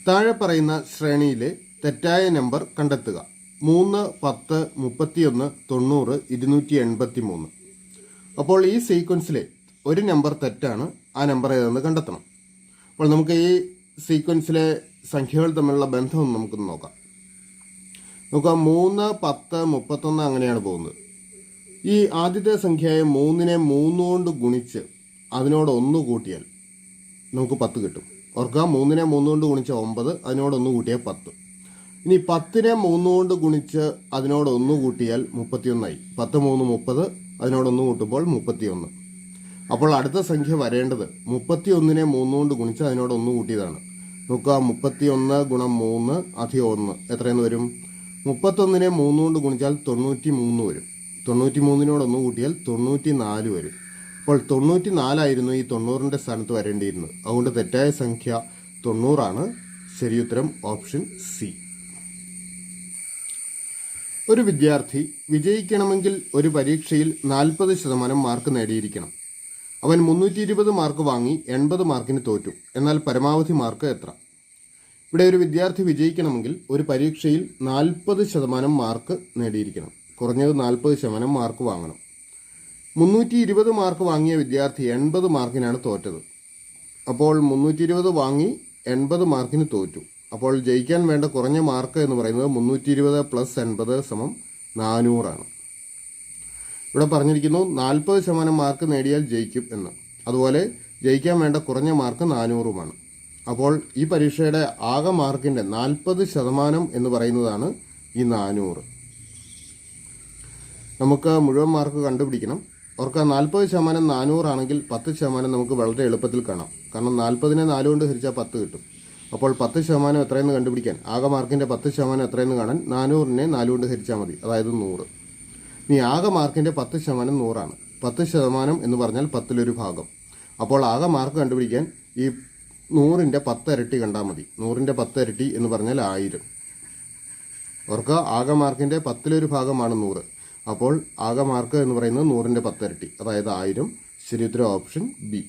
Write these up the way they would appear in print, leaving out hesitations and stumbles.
താഴെ പറയുന്ന ശ്രേണിയിലെ തെറ്റായ നമ്പർ കണ്ടെത്തുക. 3, 10, 31, 90, 283. അപ്പോൾ ഈ സീക്വൻസിലെ ഒരു നമ്പർ തെറ്റാണ്. ആ നമ്പർ ഏതെന്ന് കണ്ടെത്തണം. അപ്പോൾ നമുക്ക് ഈ സീക്വൻസിലെ സംഖ്യകൾ തമ്മിലുള്ള ബന്ധം നമുക്കൊന്ന് നോക്കാം. 3, 10, 31 അങ്ങനെയാണ് പോകുന്നത്. ഈ ആദ്യത്തെ സംഖ്യയായ 3നെ 3 കൊണ്ട് ഗുണിച്ച് അതിനോട് 1 കൂട്ടിയാൽ നമുക്ക് 10 കിട്ടും. ഓർക്കുക, 3നെ 3 കൊണ്ട് ഗുണിച്ച 9, അതിനോട് 1 കൂട്ടിയാൽ 10. ഇനി 10നെ 3 കൊണ്ട് ഗുണിച്ച് അതിനോട് 1 കൂട്ടിയാൽ 31 ആയി. 10, 3, 30, അതിനോട് 1 കൂട്ടുമ്പോൾ 31. അപ്പോൾ അടുത്ത സംഖ്യ വരേണ്ടത് 31നെ 3 കൊണ്ട് ഗുണിച്ച് അതിനോട് 1 കൂട്ടിയതാണ്. നോക്കുക, 31 ഗുണം 3 അധികം 1 എത്രയെന്ന് വരും? 31നെ 3 കൊണ്ട് ഗുണിച്ചാൽ 93 വരും. 93നോട് 1 കൂട്ടിയാൽ 94 വരും. അപ്പോൾ 94 ആയിരുന്നു ഈ 90ന്റെ സ്ഥാനത്ത് വരേണ്ടിയിരുന്നത്. അതുകൊണ്ട് തെറ്റായ സംഖ്യ 90 ആണ്. ശരിയുത്തരം ഓപ്ഷൻ സി. ഒരു വിദ്യാർത്ഥി വിജയിക്കണമെങ്കിൽ ഒരു പരീക്ഷയിൽ 40% മാർക്ക് നേടിയിരിക്കണം. അവൻ 320 മാർക്ക് വാങ്ങി 80 മാർക്കിന് തോറ്റു. എന്നാൽ പരമാവധി മാർക്ക് എത്ര? ഇവിടെ ഒരു വിദ്യാർത്ഥി വിജയിക്കണമെങ്കിൽ ഒരു പരീക്ഷയിൽ 40% മാർക്ക് നേടിയിരിക്കണം. കുറഞ്ഞത് 40% മാർക്ക് വാങ്ങണം. 320 മാർക്ക് വാങ്ങിയ വിദ്യാർത്ഥി 80 മാർക്കിനാണ് തോറ്റത്. അപ്പോൾ 320 വാങ്ങി 80 മാർക്കിന് തോറ്റു. അപ്പോൾ ജയിക്കാൻ വേണ്ട കുറഞ്ഞ മാർക്ക് എന്ന് പറയുന്നത് 320 + 80 = 400 ആണ്. ഇവിടെ പറഞ്ഞിരിക്കുന്നു 40% മാർക്ക് നേടിയാൽ ജയിക്കും എന്ന്. അതുപോലെ ജയിക്കാൻ വേണ്ട കുറഞ്ഞ മാർക്ക് 400ഉമാണ്. അപ്പോൾ ഈ പരീക്ഷയുടെ ആകെ മാർക്കിൻ്റെ 40% എന്ന് പറയുന്നതാണ് ഈ 400. നമുക്ക് മുഴുവൻ മാർക്ക് കണ്ടുപിടിക്കണം. ഓർക്കുക, 40% 400 ആണെങ്കിൽ 10% നമുക്ക് വളരെ എളുപ്പത്തിൽ കാണാം. കാരണം 40നെ 4 കൊണ്ട് ഹരിച്ചാൽ 10 കിട്ടും. അപ്പോൾ 10% എത്രയെന്ന് കണ്ടുപിടിക്കാൻ, ആകെ മാർക്കിൻ്റെ 10% എത്രയെന്ന് കാണാൻ 400നെ 4 കൊണ്ട് ഹരിച്ചാൽ മതി, അതായത് 100. ഇനി ആകെ മാർക്കിൻ്റെ 10% 100ആണ്. 10% എന്ന് പറഞ്ഞാൽ 10-1 ഭാഗം. അപ്പോൾ ആകെ മാർക്ക് കണ്ടുപിടിക്കാൻ ഈ 100ന്റെ 10 ഇരട്ടി കണ്ടാൽ മതി. 100ന്റെ 10 ഇരട്ടി എന്ന് പറഞ്ഞാൽ 1000. ഓർക്കുക, ആകെ മാർക്കിൻ്റെ 10-1 ഭാഗമാണ് 100. അപ്പോൾ ആകെ മാർക്ക് എന്ന് പറയുന്നത് 100ന്റെ 10 ഇരട്ടി, അതായത് 1000. ശരിയുത്തരം ഓപ്ഷൻ ബി.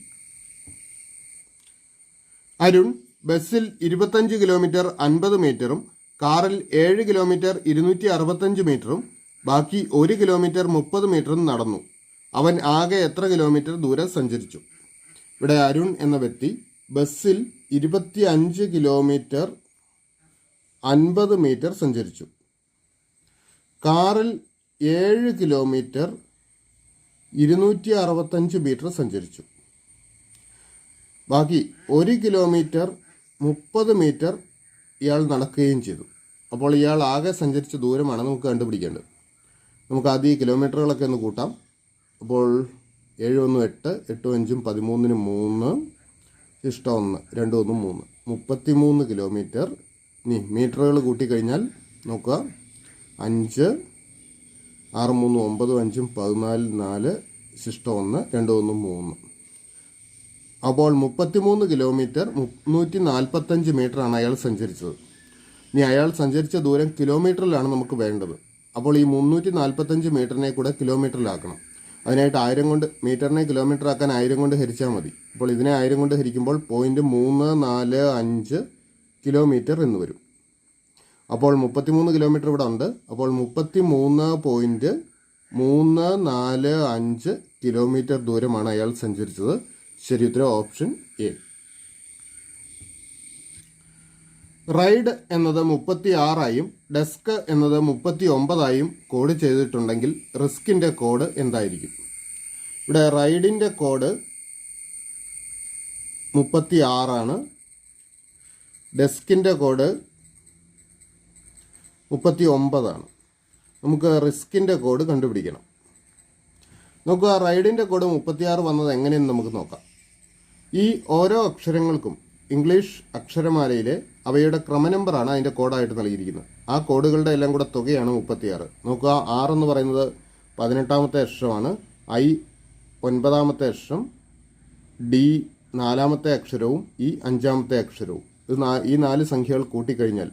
അരുൺ ബസ്സിൽ 25 കിലോമീറ്റർ 50 മീറ്ററും കാറിൽ 7 കിലോമീറ്റർ 265 മീറ്ററും ബാക്കി 1 കിലോമീറ്റർ 30 മീറ്ററും നടന്നു. അവൻ ആകെ എത്ര കിലോമീറ്റർ ദൂരം സഞ്ചരിച്ചു? ഇവിടെ അരുൺ എന്ന വ്യക്തി ബസ്സിൽ 25 കിലോമീറ്റർ 50 മീറ്റർ സഞ്ചരിച്ചു. കാറിൽ 7 കിലോമീറ്റർ 265 മീറ്റർ സഞ്ചരിച്ചു. ബാക്കി 1 കിലോമീറ്റർ 30 മീറ്റർ ഇയാൾ നടക്കുകയും ചെയ്തു. അപ്പോൾ ഇയാൾ ആകെ സഞ്ചരിച്ച ദൂരമാണ് നമുക്ക് കണ്ടുപിടിക്കേണ്ടത്. നമുക്ക് ആദ്യം ഈ കിലോമീറ്ററുകളൊക്കെ ഒന്ന് കൂട്ടാം. അപ്പോൾ 7 1 8, 8 5 13 3, ഇഷ്ടം 1, 2 1 3, 33 കിലോമീറ്റർ. ഇനി മീറ്ററുകൾ കൂട്ടിക്കഴിഞ്ഞാൽ നോക്കുക, 5 6 3 9 5 14 4, ശിഷ്ടം 1, 2 1 3. അപ്പോൾ 33 കിലോമീറ്റർ 345 മീറ്ററാണ് അയാൾ സഞ്ചരിച്ചത്. ഇനി അയാൾ സഞ്ചരിച്ച ദൂരം കിലോമീറ്ററിലാണ് നമുക്ക് വേണ്ടത്. അപ്പോൾ ഈ 345 മീറ്ററിനെ കൂടെ കിലോമീറ്ററിലാക്കണം. അതിനായിട്ട് 1000 കൊണ്ട്, മീറ്ററിനെ കിലോമീറ്റർ ആക്കാൻ 1000 കൊണ്ട് ഹരിച്ചാൽ മതി. അപ്പോൾ ഇതിനെ 1000 കൊണ്ട് ഹരിക്കുമ്പോൾ 0.345 കിലോമീറ്റർ എന്ന് വരും. അപ്പോൾ 33 കിലോമീറ്റർ ഇവിടെ ഉണ്ട്. അപ്പോൾ 33.345 കിലോമീറ്റർ ദൂരമാണ് അയാൾ സഞ്ചരിച്ചത്. ശരിയുത്തരം ഓപ്ഷൻ എ. റൈഡ് എന്നത് 36ആയും ഡെസ്ക് എന്നത് 39ആയും കോഡ് ചെയ്തിട്ടുണ്ടെങ്കിൽ റിസ്കിൻ്റെ കോഡ് എന്തായിരിക്കും? ഇവിടെ റൈഡിൻ്റെ കോഡ് 36ആണ്. ഡെസ്കിൻ്റെ കോഡ് 39ആണ്. നമുക്ക് റിസ്കിൻ്റെ കോഡ് കണ്ടുപിടിക്കണം. നോക്കുക, റൈഡിൻ്റെ കോഡ് 36 വന്നത് എങ്ങനെയെന്ന് നമുക്ക് നോക്കാം. ഈ ഓരോ അക്ഷരങ്ങൾക്കും ഇംഗ്ലീഷ് അക്ഷരമാലയിലെ അവയുടെ ക്രമനമ്പറാണ് അതിൻ്റെ കോഡായിട്ട് നൽകിയിരിക്കുന്നത്. ആ കോഡുകളുടെ എല്ലാം കൂടെ തുകയാണ് 36. നോക്കുക, ആർ എന്ന് പറയുന്നത് 18ാമത്തെ അക്ഷരമാണ്, ഐ 9ാമത്തെ അക്ഷരം, ഡി 4ാമത്തെ അക്ഷരവും, ഇ 5ാമത്തെ അക്ഷരവും. ഈ 4 സംഖ്യകൾ കൂട്ടിക്കഴിഞ്ഞാൽ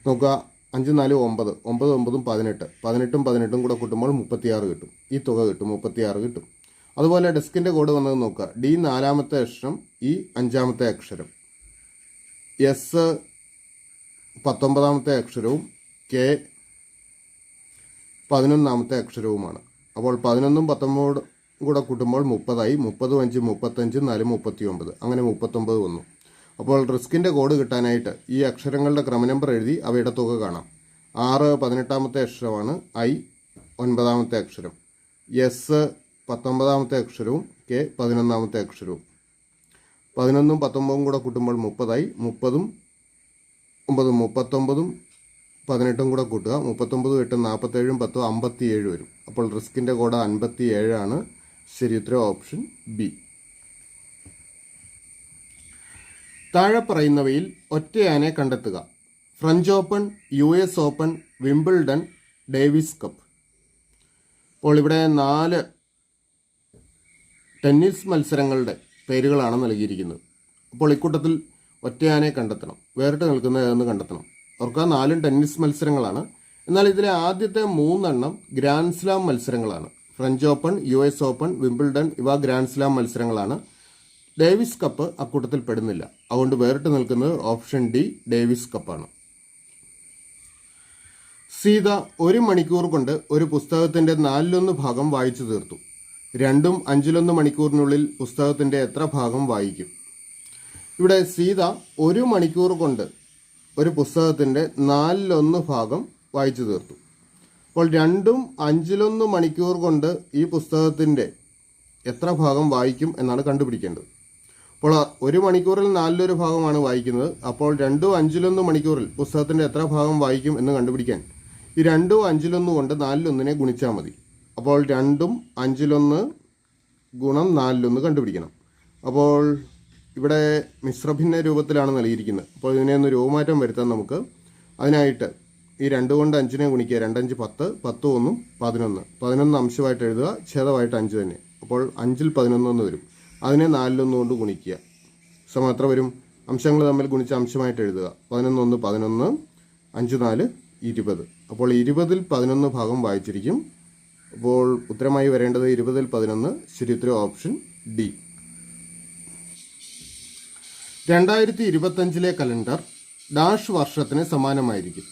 നോക്കുക, 5 4 9, 9 9 18, 18ഉം 18ഉം കൂടെ കൂട്ടുമ്പോൾ 36 കിട്ടും. ഈ തുക കിട്ടും, 36 കിട്ടും. അതുപോലെ ഡെസ്കിൻ്റെ കോഡ് വന്നത് നോക്കുക, ഡി 4ാമത്തെ അക്ഷരം, ഇ 5ാമത്തെ അക്ഷരം. എസ് 19ാമത്തെ അക്ഷരവും കെ 11ാമത്തെ അക്ഷരവുമാണ്. അപ്പോൾ 11ഉം 19 കൂടെ കൂട്ടുമ്പോൾ 30ആയി. 30, 5, 35, 4, 39, അങ്ങനെ 39 വന്നു. അപ്പോൾ റിസ്കിൻ്റെ കോഡ് കിട്ടാനായിട്ട് ഈ അക്ഷരങ്ങളുടെ ക്രമനമ്പർ എഴുതി അവയുടെ തുക കാണാം. 6 18ാമത്തെ അക്ഷരമാണ്, ഐ 9ാമത്തെ അക്ഷരം, എസ് 19ാമത്തെ അക്ഷരവും കെ 11ാമത്തെ അക്ഷരവും. 11ഉം 19ഉം കൂടെ കൂട്ടുമ്പോൾ 30ആയി. 30ഉം 9ഉം 39ഉം 18ഉം കൂടെ കൂട്ടുക. 39, 8, 47, 10, 57 വരും. അപ്പോൾ റിസ്കിൻ്റെ കോഡ് 57 ആണ്. ശരി ഉത്തരം ഓപ്ഷൻ ബി. താഴെ പറയുന്നവയിൽ ഒറ്റയാനെ കണ്ടെത്തുക. French open, US open, Wimbledon, Davis cup. അപ്പോൾ ഇവിടെ 4 ടെന്നീസ് മത്സരങ്ങളുടെ പേരുകളാണ് നൽകിയിരിക്കുന്നത്. അപ്പോൾ ഇക്കൂട്ടത്തിൽ ഒറ്റയാനെ കണ്ടെത്തണം. വേറിട്ട് നിൽക്കുന്ന ഏതെന്ന് കണ്ടെത്തണം. അവർക്ക് 4 ടെന്നീസ് മത്സരങ്ങളാണ്. എന്നാൽ ഇതിലെ ആദ്യത്തെ 3 ഗ്രാൻഡ് സ്ലാം മത്സരങ്ങളാണ്. French open, US open, Wimbledon ഇവ ഗ്രാൻഡ് സ്ലാം മത്സരങ്ങളാണ്. ഡേവിസ് കപ്പ് അക്കൂട്ടത്തിൽ പെടുന്നില്ല. അതുകൊണ്ട് വേറിട്ട് നിൽക്കുന്നത് ഓപ്ഷൻ ഡി ഡേവിസ് കപ്പാണ്. സീത 1 മണിക്കൂർ കൊണ്ട് ഒരു പുസ്തകത്തിൻ്റെ 4/1 ഭാഗം വായിച്ചു തീർത്തു. 2ഉം 5/1 മണിക്കൂറിനുള്ളിൽ പുസ്തകത്തിൻ്റെ എത്ര ഭാഗം വായിക്കും? ഇവിടെ സീത 1 മണിക്കൂർ കൊണ്ട് ഒരു പുസ്തകത്തിൻ്റെ 4/1 ഭാഗം വായിച്ചു തീർത്തു. അപ്പോൾ 2ഉം 5/1 മണിക്കൂർ കൊണ്ട് ഈ പുസ്തകത്തിൻ്റെ എത്ര ഭാഗം വായിക്കും എന്നാണ് കണ്ടുപിടിക്കേണ്ടത്. അപ്പോൾ 1 മണിക്കൂറിൽ 4/1 ഭാഗമാണ് വായിക്കുന്നത്. അപ്പോൾ 2ഉം 5/1 മണിക്കൂറിൽ പുസ്തകത്തിൻ്റെ എത്ര ഭാഗം വായിക്കും എന്ന് കണ്ടുപിടിക്കാൻ ഈ 2ഉം 5/1 കൊണ്ട് 4/1 ഗുണിച്ചാൽ മതി. അപ്പോൾ 2ഉം 5/1 ഗുണം 4/1 കണ്ടുപിടിക്കണം. അപ്പോൾ ഇവിടെ മിശ്രഭിന്ന രൂപത്തിലാണ് നൽകിയിരിക്കുന്നത്. അപ്പോൾ ഇതിനെ ഒന്ന് രൂപമാറ്റം വരുത്താൻ നമുക്ക്. അതിനായിട്ട് ഈ 2 കൊണ്ട് 5നെ ഗുണിക്കുക. 2, 5, 10, 10, 1, 11. 11 അംശമായിട്ട് എഴുതുക, ഛേദമായിട്ട് 5 തന്നെ. അപ്പോൾ 5ൽ 11 വരും. അതിനെ 4/1 കൊണ്ട് ഗുണിക്കുക. സമം എത്ര വരും? അംശങ്ങൾ തമ്മിൽ ഗുണിച്ച അംശമായിട്ട് എഴുതുക. 11, 1, 11, 5, 4, 20. അപ്പോൾ 20ൽ 11 ഭാഗം വായിച്ചിരിക്കും. അപ്പോൾ ഉത്തരമായി വരേണ്ടത് 20ൽ 11. ശരി ഉത്തരം ഓപ്ഷൻ ഡി. 2025 കലണ്ടർ ഡാഷ് വർഷത്തിന് സമാനമായിരിക്കും.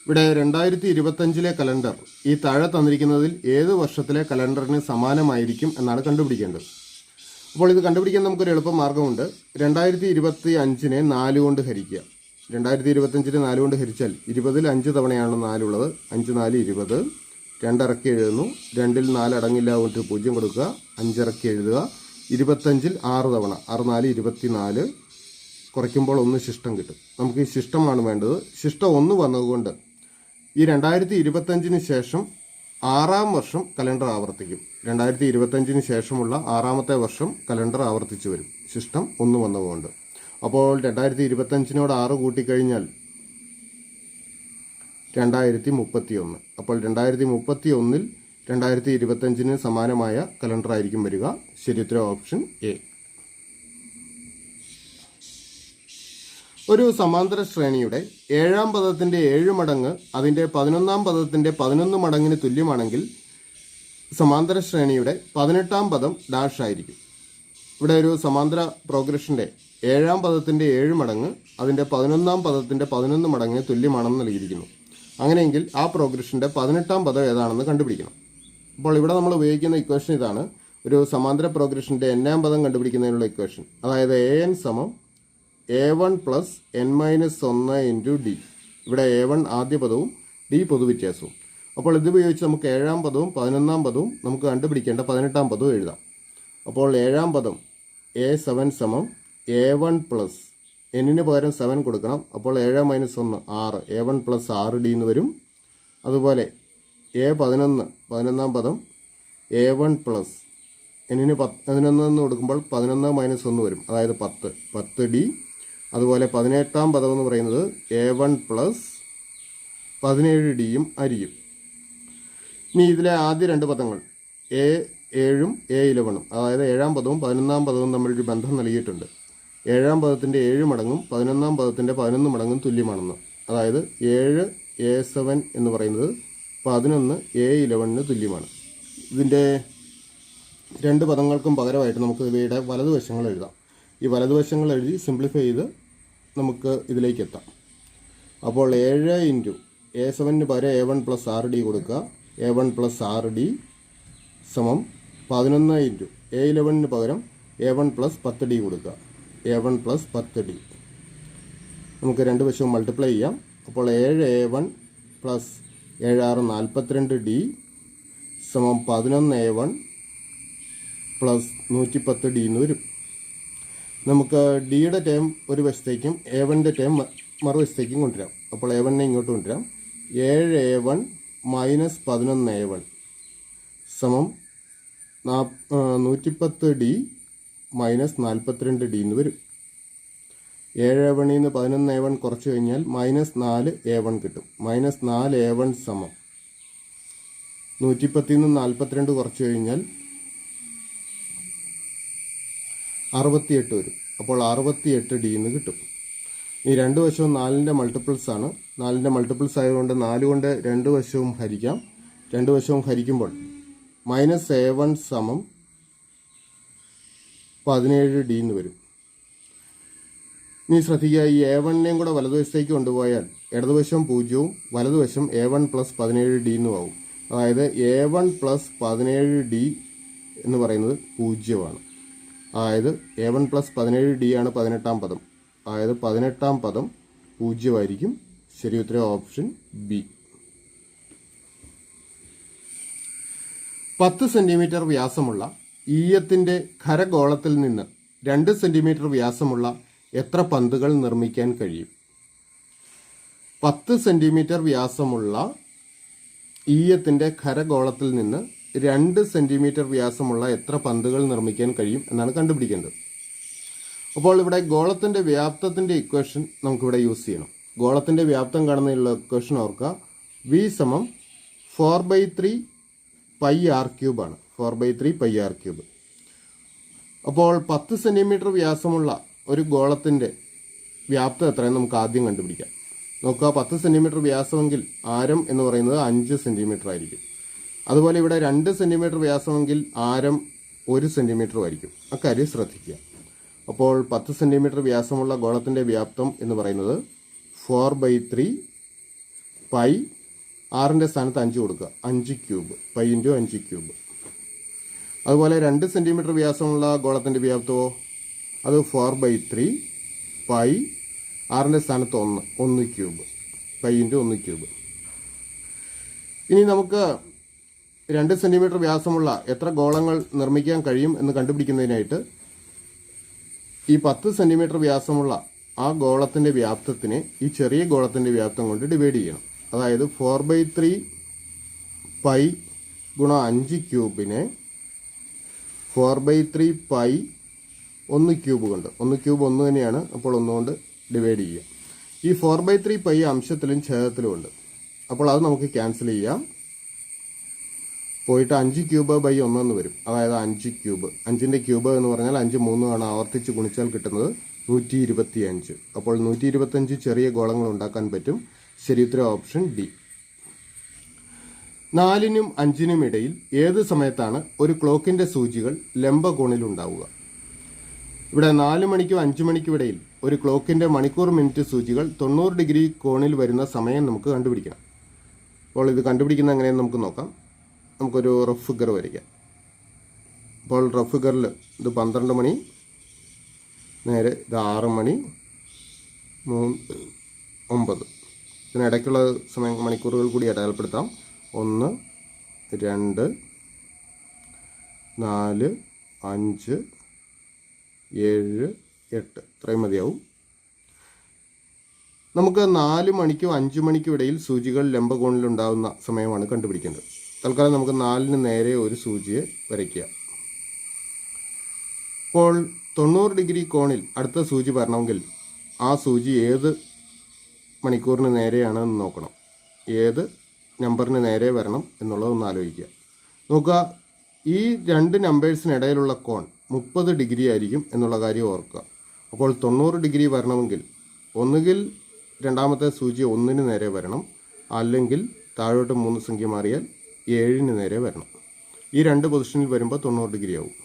ഇവിടെ 2025 കലണ്ടർ ഈ താഴെ തന്നിരിക്കുന്നതിൽ ഏത് വർഷത്തിലെ കലണ്ടറിന് സമാനമായിരിക്കും എന്നാണ് കണ്ടുപിടിക്കേണ്ടത്. അപ്പോൾ ഇത് കണ്ടുപിടിക്കാൻ നമുക്കൊരു എളുപ്പ മാർഗ്ഗമുണ്ട്. 2025 4 കൊണ്ട് ഹരിക്കുക. 2025 4 കൊണ്ട് ഹരിച്ചാൽ 20ൽ 5 തവണയാണ് 4 ഉള്ളത്. 5, 4, 20. 2 ഇറക്കി എഴുതുന്നു. 2ൽ 4 അടങ്ങില്ല, കൊണ്ട് 0 കൊടുക്കുക. 5 ഇറക്കി എഴുതുക. 25ൽ 6 തവണ, 6, 4, 24. കുറയ്ക്കുമ്പോൾ 1 ശിഷ്ടം കിട്ടും. നമുക്ക് ഈ ശിഷ്ടമാണ് വേണ്ടത്. ശിഷ്ടം 1 വന്നതുകൊണ്ട് ഈ 2025 ശേഷം 6ാം വർഷം കലണ്ടർ ആവർത്തിക്കും. 2025 ശേഷമുള്ള 6ാമത്തെ വർഷം കലണ്ടർ ആവർത്തിച്ചു വരും. ശിഷ്ടം 1 വന്നതുകൊണ്ട്. അപ്പോൾ 2025 6 കൂട്ടിക്കഴിഞ്ഞാൽ 2031. അപ്പോൾ 2031ൽ 2025 സമാനമായ കലണ്ടർ ആയിരിക്കും വരിക. ശരിയുത്തരം ഓപ്ഷൻ എ. ഒരു സമാന്തര ശ്രേണിയുടെ 7ാം പദത്തിൻ്റെ 7 മടങ്ങ് അതിൻ്റെ 11ാം പദത്തിൻ്റെ 11 മടങ്ങിന് തുല്യമാണെങ്കിൽ സമാന്തര ശ്രേണിയുടെ 18ാം പദം ഡാഷ് ആയിരിക്കും. ഇവിടെ ഒരു സമാന്തര പ്രോഗ്രഷൻ്റെ 7ാം പദത്തിൻ്റെ 7 മടങ്ങ് അതിൻ്റെ 11ാം പദത്തിൻ്റെ 11 മടങ്ങിന് തുല്യമാണെന്ന് നൽകിയിരിക്കുന്നു. അങ്ങനെയെങ്കിൽ ആ പ്രോഗ്രഷൻ്റെ 18ാം പദം ഏതാണെന്ന് കണ്ടുപിടിക്കണം. അപ്പോൾ ഇവിടെ നമ്മൾ ഉപയോഗിക്കുന്ന ഇക്വേഷൻ ഇതാണ്. ഒരു സമാന്തര പ്രോഗ്രഷൻ്റെ n-ാം പദം കണ്ടുപിടിക്കുന്നതിനുള്ള ഇക്വേഷൻ. അതായത് an സമം a1 plus n-1 into D. ഇവിടെ a1 ആദ്യ പദവും d പൊതുവ്യത്യാസവും. അപ്പോൾ ഇതുപയോഗിച്ച് നമുക്ക് 7ാം പദവും 11ാം പദവും നമുക്ക് കണ്ടുപിടിക്കേണ്ട 18ാം പദവും എഴുതാം. അപ്പോൾ 7ാം പദം a7 സമം a1 പ്ലസ് n-ന് പകരം 7 കൊടുക്കണം. അപ്പോൾ 7 - 1 6. a1 പ്ലസ് 6d എന്ന് വരും. അതുപോലെ a11 11ാം പദം a1 പ്ലസ് n-ന് 11 എന്ന് കൊടുക്കുമ്പോൾ 11 - 1 വരും. അതായത് 10 10d. അതുപോലെ 18ാം പദം എന്ന് പറയുന്നത് a1 പ്ലസ് 17d ആയിരിക്കും. ഇനി ഇതിലെ ആദ്യ 2 പദങ്ങൾ a7ഉം a11ഉം, അതായത് 7ാം പദവും 11ാം പദവും തമ്മിലൊരു ബന്ധം നൽകിയിട്ടുണ്ട്. 7ാം പദത്തിൻ്റെ 7 മടങ്ങും 11ാം പദത്തിൻ്റെ 11 മടങ്ങും തുല്യമാണെന്ന്. അതായത് 7 a7 എന്ന് പറയുന്നത് 11 a11ന് തുല്യമാണ്. ഇതിൻ്റെ 2 പദങ്ങൾക്കും പകരമായിട്ട് നമുക്ക് ഇവയുടെ വലതുവശങ്ങൾ എഴുതാം. ഈ വലതുവശങ്ങൾ എഴുതി സിംപ്ലിഫൈ ചെയ്ത് നമുക്ക് ഇതിലേക്ക് എത്താം. അപ്പോൾ 7 ഇൻറ്റു A7 പകരം A1 പ്ലസ് RD കൊടുക്കുക. A1 പ്ലസ് RD സമം 11 ഇൻറ്റു A11 പകരം A1 പ്ലസ് 10D കൊടുക്കുക. A1 പ്ലസ് 10D നമുക്ക് രണ്ട് വശവും മൾട്ടിപ്ലൈ ചെയ്യാം. അപ്പോൾ 7A1 പ്ലസ് 7 42D സമം 11A1 പ്ലസ് 110D എന്ന് വരും. നമുക്ക് ഡിയുടെ ടേം ഒരു വശത്തേക്കും A1ൻ്റെ ടേം മറുവശത്തേക്കും കൊണ്ടുവരാം. അപ്പോൾ A1നെ ഇങ്ങോട്ട് കൊണ്ടുവരാം. 7A1 മൈനസ് 11A1 സമം 110D മൈനസ് 42D എന്ന് വരും. 7A1 നിന്ന് 11A1 കുറച്ച് കഴിഞ്ഞാൽ മൈനസ് 4A1 കിട്ടും. മൈനസ് 4A1 സമം 110 നിന്ന് 42 കുറച്ച് കഴിഞ്ഞാൽ 68 വരും. അപ്പോൾ 68D എന്ന് കിട്ടും. ഈ രണ്ട് വശവും 4ൻ്റെ മൾട്ടിപ്പിൾസ് ആണ്. 4ൻ്റെ മൾട്ടിപ്പിൾസ് ആയതുകൊണ്ട് 4 കൊണ്ട് രണ്ട് വശവും ഹരിക്കാം. രണ്ട് വശവും ഹരിക്കുമ്പോൾ മൈനസ് A1 സമം 17D എന്ന് വരും. ഇനി ശ്രദ്ധിക്കുക, ഈ A1നെയും കൂടെ വലതുവശത്തേക്ക് കൊണ്ടുപോയാൽ ഇടതുവശം 0വും വലതുവശം A1 പ്ലസ് 17D എന്നും ആവും. അതായത് A1 പ്ലസ് 17D എന്ന് പറയുന്നത് 0ആണ്. അതായത് A1 പ്ലസ് 17D ആണ് 18ാം പദം. അതായത് 18ാം പദം 0 ആയിരിക്കും. ശരി ഉത്തരം ഓപ്ഷൻ ബി. 10 സെൻറ്റിമീറ്റർ വ്യാസമുള്ള ഈയത്തിൻ്റെ ഖരഗോളത്തിൽ നിന്ന് 2 സെൻറ്റിമീറ്റർ വ്യാസമുള്ള എത്ര പന്തുകൾ നിർമ്മിക്കാൻ കഴിയും? 10 സെൻറ്റിമീറ്റർ വ്യാസമുള്ള ഈയത്തിൻ്റെ ഖരഗോളത്തിൽ നിന്ന് 2 സെൻറ്റിമീറ്റർ വ്യാസമുള്ള എത്ര പന്തുകൾ നിർമ്മിക്കാൻ കഴിയും എന്നാണ് കണ്ടുപിടിക്കേണ്ടത്. അപ്പോൾ ഇവിടെ ഗോളത്തിൻ്റെ വ്യാപ്തത്തിൻ്റെ ഇക്വേഷൻ നമുക്കിവിടെ യൂസ് ചെയ്യണം. ഗോളത്തിൻ്റെ വ്യാപ്തം കാണുന്നതിനുള്ള ഇക്വേഷൻ ഓർക്കുക. V സമം 4/3 പൈ ആർ ക്യൂബ് ആണ്. 4/3 പൈ ആർ ക്യൂബ്. അപ്പോൾ 10 സെൻറ്റിമീറ്റർ വ്യാസമുള്ള ഒരു ഗോളത്തിൻ്റെ വ്യാപ്തം എത്രയെന്ന് നമുക്ക് ആദ്യം കണ്ടുപിടിക്കാം. നോക്കുക, 10 സെൻറ്റിമീറ്റർ വ്യാസമെങ്കിൽ ആരം എന്ന് പറയുന്നത് 5 സെൻറ്റിമീറ്റർ ആയിരിക്കും. അതുപോലെ ഇവിടെ 2 സെൻറ്റിമീറ്റർ വ്യാസമെങ്കിൽ ആരം 1 സെൻറ്റിമീറ്ററും ആയിരിക്കും. അക്കാര്യം ശ്രദ്ധിക്കുക. അപ്പോൾ 10 സെൻറ്റിമീറ്റർ വ്യാസമുള്ള ഗോളത്തിൻ്റെ വ്യാപ്തം എന്ന് പറയുന്നത് 4/3 പൈ, ആറിൻ്റെ സ്ഥാനത്ത് 5 കൊടുക്കുക, 5 ക്യൂബ്, പൈ ഇൻറ്റു 5 ക്യൂബ്. അതുപോലെ 2 സെൻറ്റിമീറ്റർ വ്യാസമുള്ള ഗോളത്തിൻ്റെ വ്യാപ്തമോ അത് 4/3 പൈ, ആറിൻ്റെ സ്ഥാനത്ത് 1 ക്യൂബ്, പൈ ഇൻറ്റു 1 ക്യൂബ്. ഇനി നമുക്ക് 2 സെൻറ്റിമീറ്റർ വ്യാസമുള്ള എത്ര ഗോളങ്ങൾ നിർമ്മിക്കാൻ കഴിയും എന്ന് കണ്ടുപിടിക്കുന്നതിനായിട്ട് ഈ 10 സെൻറ്റിമീറ്റർ വ്യാസമുള്ള ആ ഗോളത്തിൻ്റെ വ്യാപ്തത്തിനെ ഈ ചെറിയ ഗോളത്തിൻ്റെ വ്യാപ്തം കൊണ്ട് ഡിവൈഡ് ചെയ്യണം. അതായത് 4/3 പൈ ഗുണം 5 ക്യൂബിനെ 4/3 പൈ 1 ക്യൂബ് കൊണ്ട്, 1 ക്യൂബ് 1 തന്നെയാണ്, അപ്പോൾ 1 കൊണ്ട് ഡിവൈഡ് ചെയ്യുക. ഈ 4/3 പൈ അംശത്തിലും ഛേദത്തിലും ഉണ്ട്. അപ്പോൾ അത് നമുക്ക് ക്യാൻസൽ ചെയ്യാം. പോയിട്ട് 5 ക്യൂബ് ബൈ 1 എന്ന് വരും. അതായത് 5 ക്യൂബ്, 5ൻ്റെ ക്യൂബ് എന്ന് പറഞ്ഞാൽ 5 3 ആണ്. ആവർത്തിച്ച് ഗുണിച്ചാൽ കിട്ടുന്നത് 125. അപ്പോൾ 125 ചെറിയ ഗോളങ്ങൾ ഉണ്ടാക്കാൻ പറ്റും. ശരി ഉത്തരം ഓപ്ഷൻ ഡി. 4നും 5നും ഇടയിൽ ഏത് സമയത്താണ് ഒരു ക്ലോക്കിൻ്റെ സൂചികൾ ലംബകോണിൽ ഉണ്ടാവുക? ഇവിടെ 4 മണിക്കും 5 മണിക്കും ഇടയിൽ ഒരു ക്ലോക്കിൻ്റെ മണിക്കൂർ മിനിറ്റ് സൂചികൾ 90 ഡിഗ്രി കോണിൽ വരുന്ന സമയം നമുക്ക് കണ്ടുപിടിക്കണം. അപ്പോൾ ഇത് കണ്ടുപിടിക്കുന്ന എങ്ങനെയെന്ന് നമുക്ക് നോക്കാം. നമുക്കൊരു റഫ് ഫിഗർ വരയ്ക്കാം. അപ്പോൾ റഫ് ഫിഗറിൽ ഇത് 12 മണി, നേരെ ഇത് 6 മണി, 9. ഇതിനിടയ്ക്കുള്ള സമയം മണിക്കൂറുകൾ കൂടി അടയാളപ്പെടുത്താം. 1 2 4 5 7 8 ഇത്രയും മതിയാവും. നമുക്ക് 4 മണിക്കും 5 മണിക്കും ഇടയിൽ സൂചികൾ ലംബകോണിലുണ്ടാകുന്ന സമയമാണ് കണ്ടുപിടിക്കേണ്ടത്. തൽക്കാലം നമുക്ക് 4ന് നേരെ ഒരു സൂചിയെ വരയ്ക്കുക. അപ്പോൾ 90 ഡിഗ്രി കോണിൽ അടുത്ത സൂചി വരണമെങ്കിൽ ആ സൂചി ഏത് മണിക്കൂറിന് നേരെയാണെന്ന് നോക്കണം. ഏത് നമ്പറിന് നേരെ വരണം എന്നുള്ളതൊന്ന് ആലോചിക്കുക. നോക്കുക, ഈ 2 നമ്പേഴ്സിനിടയിലുള്ള കോൺ 30 ഡിഗ്രി ആയിരിക്കും എന്നുള്ള കാര്യം ഓർക്കുക. അപ്പോൾ 90 ഡിഗ്രി വരണമെങ്കിൽ ഒന്നുകിൽ രണ്ടാമത്തെ സൂചി 1ന് നേരെ വരണം, അല്ലെങ്കിൽ താഴോട്ട് 3 സംഖ്യ മാറിയാൽ 7ന് നേരെ വരണം. ഈ 2 പൊസിഷനിൽ വരുമ്പോൾ 90 ഡിഗ്രി ആവും.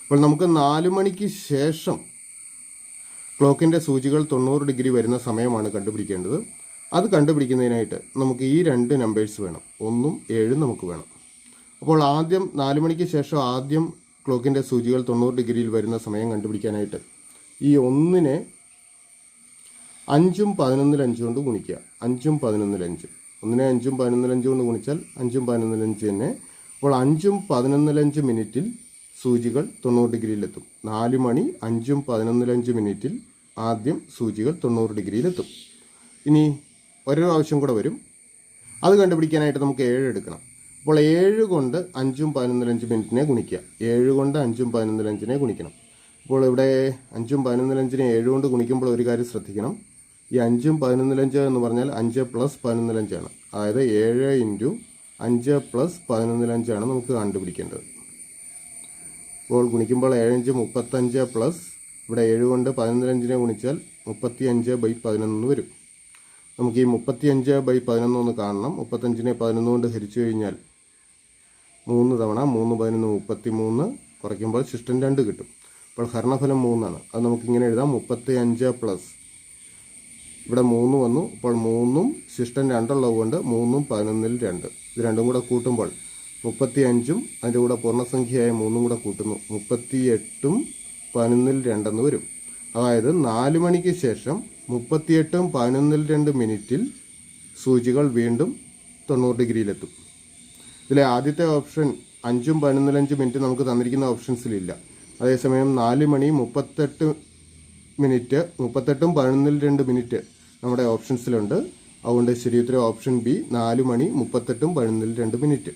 അപ്പോൾ നമുക്ക് 4 മണിക്ക് ശേഷം ക്ലോക്കിൻ്റെ സൂചികൾ 90 ഡിഗ്രി വരുന്ന സമയമാണ് കണ്ടുപിടിക്കേണ്ടത്. അത് കണ്ടുപിടിക്കുന്നതിനായിട്ട് നമുക്ക് ഈ 2 നമ്പേഴ്സ് വേണം, 1ഉം 7ഉം നമുക്ക് വേണം. അപ്പോൾ ആദ്യം 4 മണിക്ക് ശേഷം ആദ്യം ക്ലോക്കിൻ്റെ സൂചികൾ 90 ഡിഗ്രിയിൽ വരുന്ന സമയം കണ്ടുപിടിക്കാനായിട്ട് ഈ 1നെ 5ഉം 11-5 കൊണ്ട് ഗുണിക്കുക. 5ഉം 11-5, 1നെ 5ഉം 11-5 കൊണ്ട് ഗുണിച്ചാൽ 5ഉം 11-5 തന്നെ. അപ്പോൾ 5ഉം 11-5 മിനിറ്റിൽ സൂചികൾ 90 ഡിഗ്രിയിലെത്തും. 4 മണി 5ഉം 11-5 മിനിറ്റിൽ ആദ്യം സൂചികൾ 90 ഡിഗ്രിയിലെത്തും. ഇനി ഒരു പ്രാവശ്യം കൂടെ വരും. അത് കണ്ടുപിടിക്കാനായിട്ട് നമുക്ക് 7 എടുക്കണം. അപ്പോൾ 7 കൊണ്ട് 5ഉം 11-5 മിനിറ്റിനെ ഗുണിക്കുക. 7 കൊണ്ട് 5ഉം 11-5നെ ഗുണിക്കണം. അപ്പോൾ ഇവിടെ 5ഉം 11-5നെ 7 കൊണ്ട് ഗുണിക്കുമ്പോൾ ഒരു കാര്യം ശ്രദ്ധിക്കണം. ഈ 5ഉം 11-5 എന്ന് പറഞ്ഞാൽ 5 + 11-5 ആണ്. അതായത് 7 × 5 + 11-5 ആണ് നമുക്ക് കണ്ടുപിടിക്കേണ്ടത്. അപ്പോൾ ഗുണിക്കുമ്പോൾ 7 5 35 പ്ലസ് ഇവിടെ 7 കൊണ്ട് 11-5നെ ഗുണിച്ചാൽ 35/11 വരും. നമുക്ക് ഈ 35/11 ഒന്ന് കാണണം. 35നെ 11 കൊണ്ട് ഹരിച്ചു കഴിഞ്ഞാൽ 3 തവണ 3 11 33, കുറയ്ക്കുമ്പോൾ ശിഷ്ടം 2 കിട്ടും. അപ്പോൾ ഹരണഫലം 3 ആണ്. അത് നമുക്കിങ്ങനെ എഴുതാം. 35 പ്ലസ് ഇവിടെ 3 വന്നു. അപ്പോൾ 3ഉം ശിഷ്ടം 2 ഉള്ളതുകൊണ്ട് 3ഉം 11-ൽ 2, ഇത് രണ്ടും കൂടെ കൂട്ടുമ്പോൾ 35ഉം അതിൻ്റെ കൂടെ പൂർണ്ണസംഖ്യയായ 3ഉം കൂടെ കൂട്ടുന്നു. 38ഉം 11-ൽ 2 വരും. അതായത് 4 മണിക്ക് ശേഷം 38ഉം 11-ൽ 2 മിനിറ്റിൽ സൂചികൾ വീണ്ടും 90 ഡിഗ്രിയിലെത്തും. ഇതിലെ ആദ്യത്തെ ഓപ്ഷൻ 5ഉം 11-5 മിനിറ്റ് നമുക്ക് തന്നിരിക്കുന്ന ഓപ്ഷൻസിലില്ല. അതേസമയം 4 മണി 38 മിനിറ്റ് 38ഉം 11-ൽ 2 മിനിറ്റ് നമ്മുടെ ഓപ്ഷൻസിലുണ്ട്. അതുകൊണ്ട് ശരിയുത്തരം ഓപ്ഷൻ ബി 4 മണി 38ഉം 11-ൽ 2 മിനിറ്റ്.